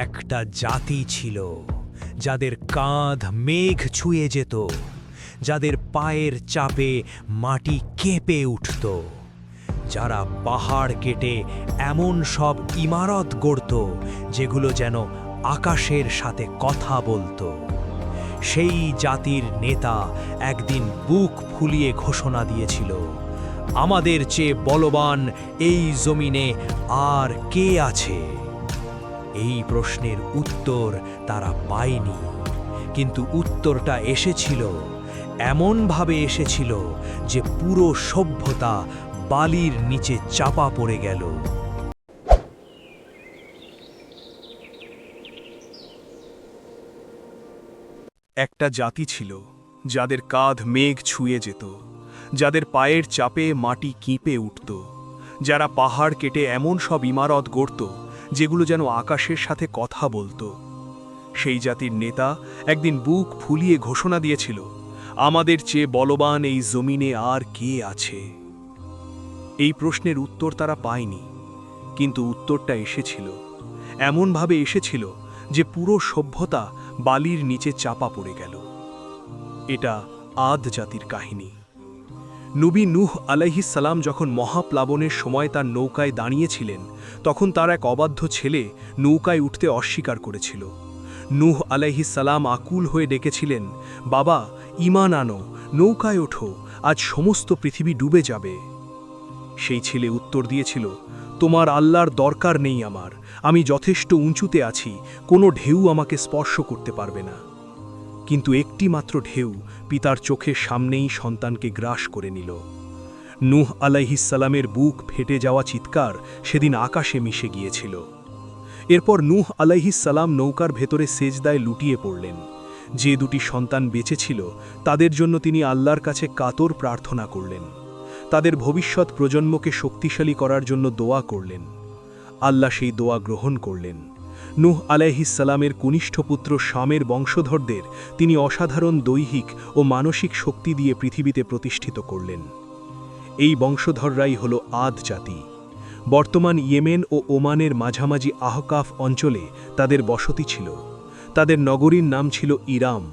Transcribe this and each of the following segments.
একটা জাতি ছিল যাদের কাঁধ মেঘ ছুঁয়ে যেত, যাদের পায়ের চাপে মাটি কেঁপে উঠত, যারা পাহাড় কেটে এমন সব ইমারত গড়ত যেগুলো যেন আকাশের সাথে কথা বলতো। সেই জাতির নেতা একদিন বুক ফুলিয়ে ঘোষণা দিয়েছিল, আমাদের চেয়ে বলবান এই জমিনে আর কে আছে? এই প্রশ্নের উত্তর তারা পায়নি, কিন্তু উত্তরটা এসেছিল, এমনভাবে এসেছিল যে পুরো সভ্যতা বালির নিচে চাপা পড়ে গেল। একটা জাতি ছিল যাদের কাঁধ মেঘ ছুঁয়ে যেত, যাদের পায়ের চাপে মাটি কিঁপে উঠত, যারা পাহাড় কেটে এমন সব ইমারত গড়ত যেগুলো যেন আকাশের সাথে কথা বলতো। সেই জাতির নেতা একদিন বুক ফুলিয়ে ঘোষণা দিয়েছিল, আমাদের চেয়ে বলবান এই জমিনে আর কে আছে? এই প্রশ্নের উত্তর তারা পায়নি, কিন্তু উত্তরটা এসেছিল, এমনভাবে এসেছিল যে পুরো সভ্যতা বালির নিচে চাপা পড়ে গেল। এটা আদ জাতির কাহিনী। নবী নূহ আলাইহিস সালাম যখন মহাপ্লাবনের সময় তার নৌকায় দাঁড়িয়েছিলেন, তখন তার এক অবাধ্য ছেলে নৌকায় উঠতে অস্বীকার করেছিল। নূহ আলাইহিস সালাম আকুল হয়ে ডেকেছিলেন, বাবা, ঈমান আনো, নৌকায় ওঠো, আজ সমস্ত পৃথিবী ডুবে যাবে। সেই ছেলে উত্তর দিয়েছিল, তোমার আল্লাহর দরকার নেই আমার, আমি যথেষ্ট উঁচুতে আছি, কোনো ঢেউ আমাকে স্পর্শ করতে পারবে না। কিন্তু একটি মাত্র ঢেউ পিতার চোখের সামনেই সন্তানকে গ্রাস করে নিল। নূহ আলাইহিস সালামের বুক ফেটে যাওয়া চিৎকার সেদিন আকাশে মিশে গিয়েছিল। এরপর নূহ আলাইহিস সালাম নৌকার ভেতরে সেজদায় লুটিয়ে পড়লেন। যে দুটি সন্তান বেঁচে ছিল তাদের জন্য তিনি আল্লাহর কাছে কাতর প্রার্থনা করলেন। তাদের ভবিষ্যৎ প্রজন্মকে শক্তিশালী করার জন্য দোয়া করলেন। আল্লাহ সেই দোয়া গ্রহণ করলেন। নূহ আলাইহিস সালামের কনিষ্ঠ পুত্র শামের বংশধরদের তিনি অসাধারণ দৈহিক ও মানসিক শক্তি দিয়ে পৃথিবীতে প্রতিষ্ঠিত করলেন। এই বংশধররাই হল আদ জাতি। বর্তমান ইয়েমেন ও ওমানের মাঝামাঝি আহকাফ অঞ্চলে তাদের বসতি ছিল। তাদের নগরীর নাম ছিল ইরাম।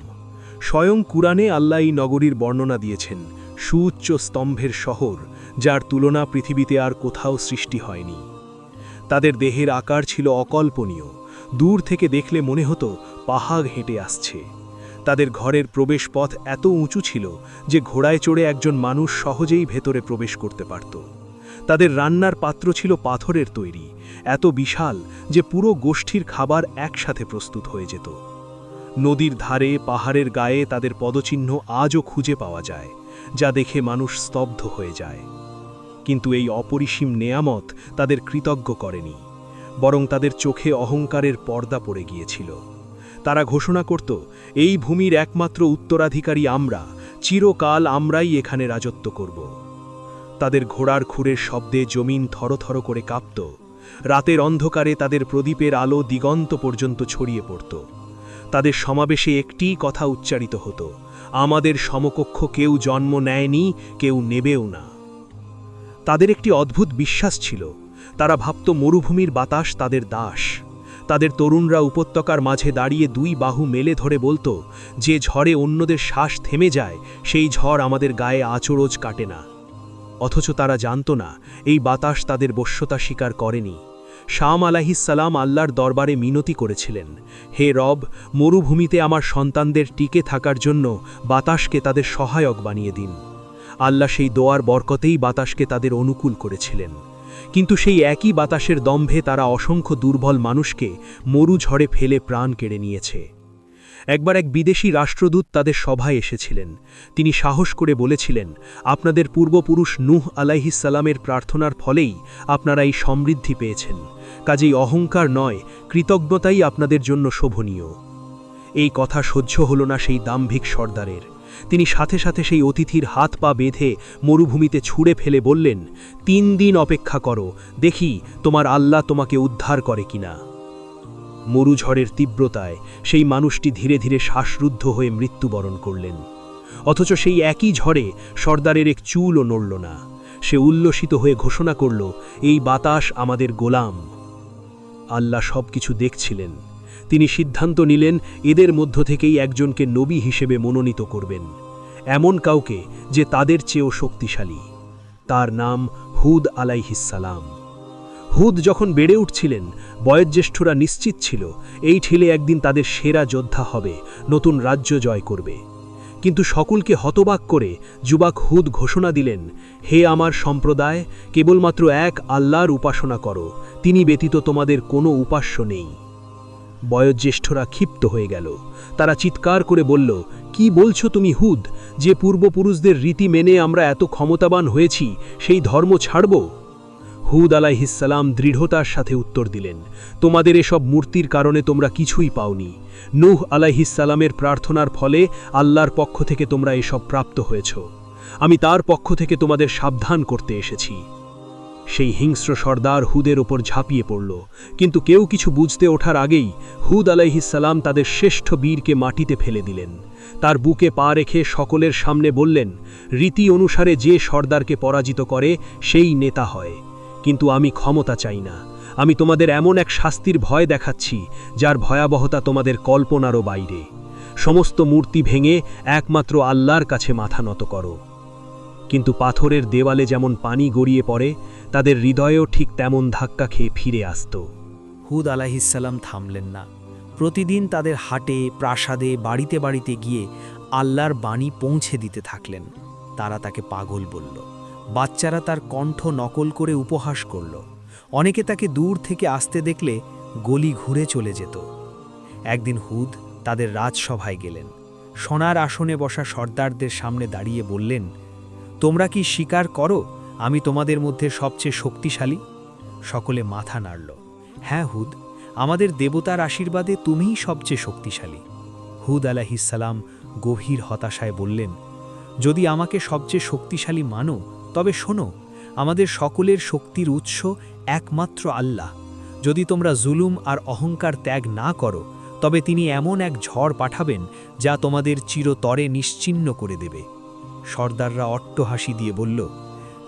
স্বয়ং কুরআনে আল্লাহ এই নগরীর বর্ণনা দিয়েছেন, সুউচ্চ স্তম্ভের শহর, যার তুলনা পৃথিবীতে আর কোথাও সৃষ্টি হয়নি। তাদের দেহের আকার ছিল অকল্পনীয়, দূর থেকে দেখলে মনে হতো পাহাড় হেঁটে আসছে। তাদের ঘরের প্রবেশ পথ এত উঁচু ছিল যে ঘোড়ায় চড়ে একজন মানুষ সহজেই ভেতরে প্রবেশ করতে পারত। তাদের রান্নার পাত্র ছিল পাথরের তৈরি, এত বিশাল যে পুরো গোষ্ঠীর খাবার একসাথে প্রস্তুত হয়ে যেত। নদীর ধারে, পাহাড়ের গায়ে তাদের পদচিহ্ন আজও খুঁজে পাওয়া যায়, যা দেখে মানুষ স্তব্ধ হয়ে যায়। কিন্তু এই অপরিসীম নেয়ামত তাদের কৃতজ্ঞ করেনি, বরং তাদের চোখে অহংকারের পর্দা পড়ে গিয়েছিল। তারা ঘোষণা করত, এই ভূমির একমাত্র উত্তরাধিকারী আমরা, চিরকাল আমরাই এখানে রাজত্ব করব। তাদের ঘোড়ার খুরের শব্দে জমিন থরথর করে কাঁপত। রাতের অন্ধকারে তাদের প্রদীপের আলো দিগন্ত পর্যন্ত ছড়িয়ে পড়ত। তাদের সমাবেশে একটিই কথা উচ্চারিত হতো, আমাদের সমকক্ষ কেউ জন্ম নেয়নি, কেউ নেবেও না। তাদের একটি অদ্ভুত বিশ্বাস ছিল, তারা ভাবত মরুভূমির বাতাস তাদের দাস। তাদের তরুণরা উপত্যকার মাঝে দাঁড়িয়ে দুই বাহু মেলে ধরে বলতো, যে ঝড়ে অন্যদের শ্বাস থেমে যায় সেই ঝড় আমাদের গায়ে আঁচড়োজ কাটে না। অথচ তারা জানত না, এই বাতাস তাদের বশ্যতা স্বীকার করেনি। শাম আলাইহিস সালাম আল্লাহর দরবারে মিনতি করেছিলেন, হে রব, মরুভূমিতে আমার সন্তানদের টিকে থাকার জন্য বাতাসকে তাদের সহায়ক বানিয়ে দিন। আল্লাহ সেই দোয়ার বরকতেই বাতাসকে তাদের অনুকূল করেছিলেন। কিন্তু সেই একই বাতাসের দম্ভে তারা অসংখ্য দুর্বল মানুষকে মরু ঝড়ে ফেলে প্রাণ কেড়ে নিয়েছে। একবার এক বিদেশি রাষ্ট্রদূত তাদের সভায় এসেছিলেন। তিনি সাহস করে বলেছিলেন, আপনাদের পূর্বপুরুষ নূহ আলাইহিস সালামের প্রার্থনার ফলেই আপনারা এই সমৃদ্ধি পেয়েছেন, কাজেই অহংকার নয়, কৃতজ্ঞতাই আপনাদের জন্য শোভনীয়। এই কথা সহ্য হল না সেই দাম্ভিক সর্দারের। তিনি সাথে সাথে সেই অতিথির হাত পা বেঁধে মরুভূমিতে ছুঁড়ে ফেলে বললেন, 3 দিন অপেক্ষা করো, দেখি তোমার আল্লাহ তোমাকে উদ্ধার করে কিনা। মরুঝড়ের তীব্রতায় সেই মানুষটি ধীরে ধীরে শ্বাসরুদ্ধ হয়ে মৃত্যুবরণ করলেন। অথচ সেই একই ঝড়ে সর্দারের এক চুলও নড়ল না। সে উল্লসিত হয়ে ঘোষণা করল, এই বাতাস আমাদের গোলাম। আল্লাহ সবকিছু দেখছিলেন, তিনি সিদ্ধান্ত নিলেন এদের মধ্য থেকেই একজনকে নবী হিসেবে মনোনীত করবেন, এমন কাউকে যে তাদের চেয়েও শক্তিশালী। তার নাম হুদ আলাইহিসসালাম। হুদ যখন বেড়ে উঠছিলেন, বয়োজ্যেষ্ঠরা নিশ্চিত ছিল এই ছেলে একদিন তাদের সেরা যোদ্ধা হবে, নতুন রাজ্য জয় করবে। কিন্তু সকলকে হতবাক করে যুবক হুদ ঘোষণা দিলেন, হে আমার সম্প্রদায়, কেবলমাত্র এক আল্লাহর উপাসনা করো, তিনি ব্যতীত তোমাদের কোনো উপাস্য নেই। বয়োজ্যেষ্ঠরা ক্ষিপ্ত হয়ে গেল। তারা চিৎকার করে বলল, কি বলছো তুমি হুদ? যে পূর্বপুরুষদের রীতি মেনে আমরা এত ক্ষমতাবান হয়েছি, সেই ধর্ম ছাড়ব? হুদ আলাইহিসসালাম দৃঢ়তার সাথে উত্তর দিলেন, তোমাদের এসব মূর্তির কারণে তোমরা কিছুই পাওনি। নূহ আলাইহিসসালামের প্রার্থনার ফলে আল্লাহর পক্ষ থেকে তোমরা এসব প্রাপ্ত হয়েছ। আমি তার পক্ষ থেকে তোমাদের সাবধান করতে এসেছি। সেই হিংস্র সর্দার হুদের ওপর ঝাঁপিয়ে পড়ল, কিন্তু কেউ কিছু বুঝতে ওঠার আগেই হুদ আলাইহিসসালাম তাদের শ্রেষ্ঠ বীরকে মাটিতে ফেলে দিলেন। তার বুকে পা রেখে সকলের সামনে বললেন, রীতি অনুসারে যে সর্দারকে পরাজিত করে সেই নেতা হয়, কিন্তু আমি ক্ষমতা চাই না। আমি তোমাদের এমন এক শাস্তির ভয় দেখাচ্ছি যার ভয়াবহতা তোমাদের কল্পনারও বাইরে। সমস্ত মূর্তি ভেঙে একমাত্র আল্লাহর কাছে মাথা নত করো। কিন্তু পাথরের দেওয়ালে যেমন পানি গড়িয়ে পড়ে, তাদের হৃদয়েও ঠিক তেমন ধাক্কা খেয়ে ফিরে আসত। হুদ আলাইহিসসালাম থামলেন না। প্রতিদিন তাদের হাটে, প্রাসাদে, বাড়িতে বাড়িতে গিয়ে আল্লাহর বাণী পৌঁছে দিতে থাকলেন। তারা তাকে পাগল বলল। বাচ্চারা তার কণ্ঠ নকল করে উপহাস করল। অনেকে তাকে দূর থেকে আসতে দেখলে গলি ঘুরে চলে যেত। একদিন হুদ তাদের রাজসভায় গেলেন। সোনার আসনে বসা সর্দারদের সামনে দাঁড়িয়ে বললেন, তোমরা কি স্বীকার করো আমি তোমাদের মধ্যে সবচেয়ে শক্তিশালী? সকলে মাথা নাড়ল। হ্যাঁ হুদ, আমাদের দেবতার আশীর্বাদে তুমিই সবচেয়ে শক্তিশালী। হুদ আলাইহিসসালাম গভীর হতাশায় বললেন, যদি আমাকে সবচেয়ে শক্তিশালী মানো, তবে শোনো, আমাদের সকলের শক্তির উৎস একমাত্র আল্লাহ। যদি তোমরা জুলুম আর অহংকার ত্যাগ না করো, তবে তিনি এমন এক ঝড় পাঠাবেন যা তোমাদের চিরতরে নিশ্চিহ্ন করে দেবে। সর্দাররা অট্টহাসি দিয়ে বলল,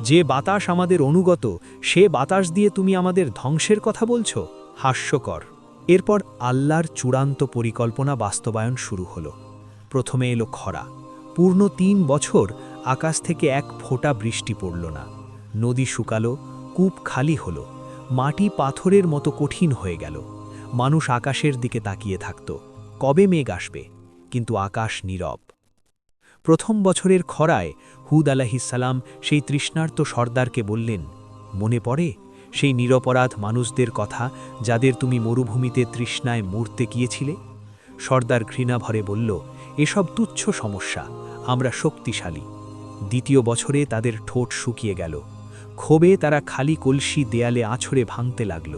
যে বাতাস আমাদের অনুগত, সে বাতাস দিয়ে তুমি আমাদের ধ্বংসের কথা বলছো? হাস্যকর। এরপর আল্লাহর চূড়ান্ত পরিকল্পনা বাস্তবায়ন শুরু হলো। প্রথমে এলো খরা। পূর্ণ 3 বছর আকাশ থেকে এক ফোঁটা বৃষ্টি পড়ল না। নদী শুকালো, কূপ খালি হলো, মাটি পাথরের মতো কঠিন হয়ে গেল। মানুষ আকাশের দিকে তাকিয়ে থাকত, কবে মেঘ আসবে, কিন্তু আকাশ নীরব। প্রথম বছরের খরায় হুদ আলাইহিসসালাম সেই তৃষ্ণার্ত সর্দারকে বললেন, মনে পড়ে সেই নিরপরাধ মানুষদের কথা যাদের তুমি মরুভূমিতে তৃষ্ণায় মরতে গিয়েছিলে? সর্দার ঘৃণা ভরে বলল, এসব তুচ্ছ সমস্যা, আমরা শক্তিশালী। দ্বিতীয় বছরে তাদের ঠোঁট শুকিয়ে গেল। ক্ষোভে তারা খালি কলসি দেয়ালে আছড়ে ভাঙতে লাগল।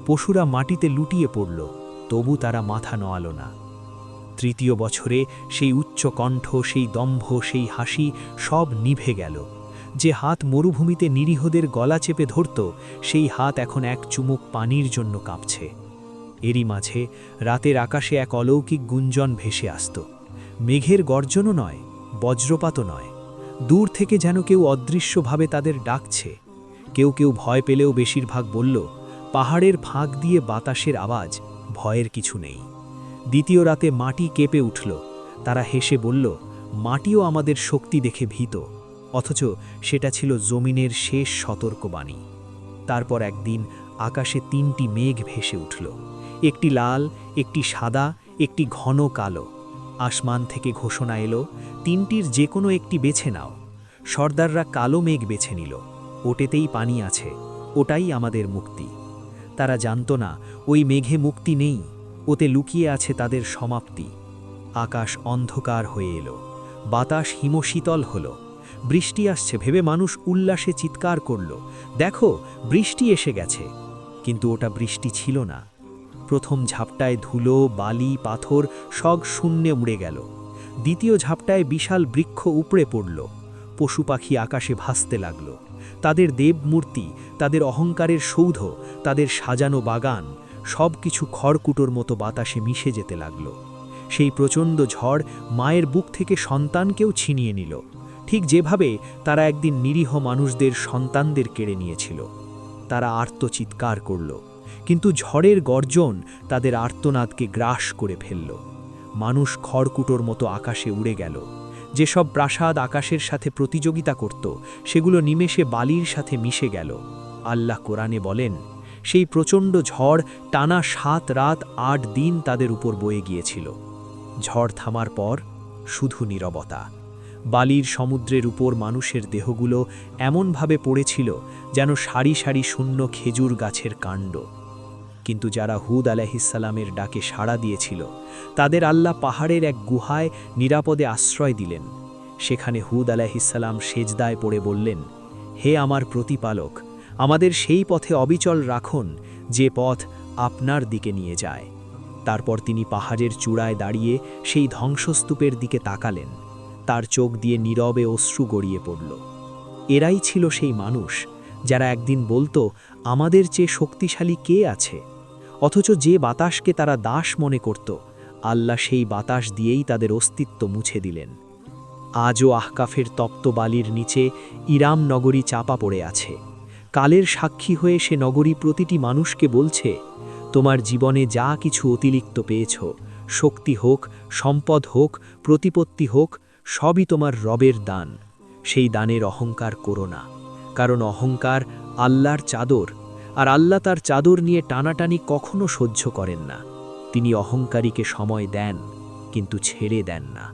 পশুরা মাটিতে লুটিয়ে পড়ল, তবু তারা মাথা নোয়াল না। তৃতীয় বছরে সেই উচ্চ কণ্ঠ, সেই দম্ভ, সেই হাসি সব নিভে গেল। যে হাত মরুভূমিতে নিরীহদের গলা চেপে ধরত, সেই হাত এখন এক চুমুক পানির জন্য কাঁপছে। এরই মাঝে রাতের আকাশে এক অলৌকিক গুঞ্জন ভেসে আসত। মেঘের গর্জনও নয়, বজ্রপাতও নয়, দূর থেকে যেন কেউ অদৃশ্যভাবে তাদের ডাকছে। কেউ কেউ ভয় পেলেও বেশিরভাগ বলল, পাহাড়ের ফাঁক দিয়ে বাতাসের আওয়াজ, ভয়ের কিছু নেই। দ্বিতীয় রাতে মাটি কেঁপে উঠল। তারা হেসে বলল, মাটিও আমাদের শক্তি দেখে ভীত, অথচ সেটা ছিল জমিনের শেষ সতর্কবাণী। তারপর একদিন আকাশে 3টি মেঘ ভেসে উঠল, একটি লাল, একটি সাদা, একটি ঘন কালো। আসমান থেকে ঘোষণা এলো, 3টির যে কোনো একটি বেছে নাও। সর্দাররা কালো মেঘ বেছে নিল। ওটেতেই পানি আছে, ওটাই আমাদের মুক্তি। তারা জানত না ওই মেঘে মুক্তি নেই, ওতে লুকিয়ে আছে তাদের সমাপ্তি। আকাশ অন্ধকার হয়ে এলো, বাতাস হিমশীতল হলো। বৃষ্টি আসছে ভেবে মানুষ উল্লাসে চিৎকার করল, দেখো বৃষ্টি এসে গেছে। কিন্তু ওটা বৃষ্টি ছিল না। প্রথম ঝাপটায় ধুলো, বালি, পাথর সব শূন্যে উড়ে গেল। দ্বিতীয় ঝাপটায় বিশাল বৃক্ষ উপড়ে পড়ল। পশু পাখি আকাশে ভাসতে লাগল। তাদের দেবমূর্তি, তাদের অহংকারের সৌধ, তাদের সাজানো বাগান সব কিছু খড়কুটোর মতো বাতাসে মিশে যেতে লাগল। সেই প্রচণ্ড ঝড় মায়ের বুক থেকে সন্তানকেও ছিনিয়ে নিল, ঠিক যেভাবে তারা একদিন নিরীহ মানুষদের সন্তানদের কেড়ে নিয়েছিল। তারা আর্তচিৎকার করল, কিন্তু ঝড়ের গর্জন তাদের আর্তনাদকে গ্রাস করে ফেলল। মানুষ খড়কুটোর মতো আকাশে উড়ে গেল। যেসব প্রাসাদ আকাশের সাথে প্রতিযোগিতা করত সেগুলো নিমেষে বালির সাথে মিশে গেল। আল্লাহ কোরআনে বলেন, সেই প্রচণ্ড ঝড় টানা 7 রাত 8 দিন তাদের উপর বয়ে গিয়েছিল। ঝড় থামার পর শুধু নীরবতা। বালির সমুদ্রের উপর মানুষের দেহগুলো এমনভাবে পড়েছিল যেন সারি সারি শূন্য খেজুর গাছের কাণ্ড। কিন্তু যারা হুদ আলাইহিসসালামের ডাকে সাড়া দিয়েছিল তাদের আল্লাহ পাহাড়ের এক গুহায় নিরাপদে আশ্রয় দিলেন। সেখানে হুদ আলাইহিসসালাম সেজদায় পড়ে বললেন, হে আমার প্রতিপালক, আমাদের সেই পথে অবিচল রাখুন যে পথ আপনার দিকে নিয়ে যায়। তারপর তিনি পাহাড়ের চূড়ায় দাঁড়িয়ে সেই ধ্বংসস্তূপের দিকে তাকালেন। তার চোখ দিয়ে নীরবে অশ্রু গড়িয়ে পড়ল। এরাই ছিল সেই মানুষ যারা একদিন বলতো, আমাদের চেয়ে শক্তিশালী কে আছে? অথচ যে বাতাসকে তারা দাস মনে করত, আল্লাহ সেই বাতাস দিয়েই তাদের অস্তিত্ব মুছে দিলেন। আজও আহকাফের তপ্ত বালির নিচে ইরাম নগরী চাপা পড়ে আছে। কালের সাক্ষী হয়ে সে নগরী প্রতিটি মানুষকে বলছে, তোমার জীবনে যা কিছু অতিরিক্ত পেয়েছ, শক্তি হোক, সম্পদ হোক, প্রতিপত্তি হোক, সবই তোমার রবের দান। সেই দানের অহংকার করো না, কারণ অহংকার আল্লাহর চাদর, আর আল্লাহ তার চাদর নিয়ে টানাটানি কখনো সহ্য করেন না। তিনি অহংকারীকে সময় দেন, কিন্তু ছেড়ে দেন না।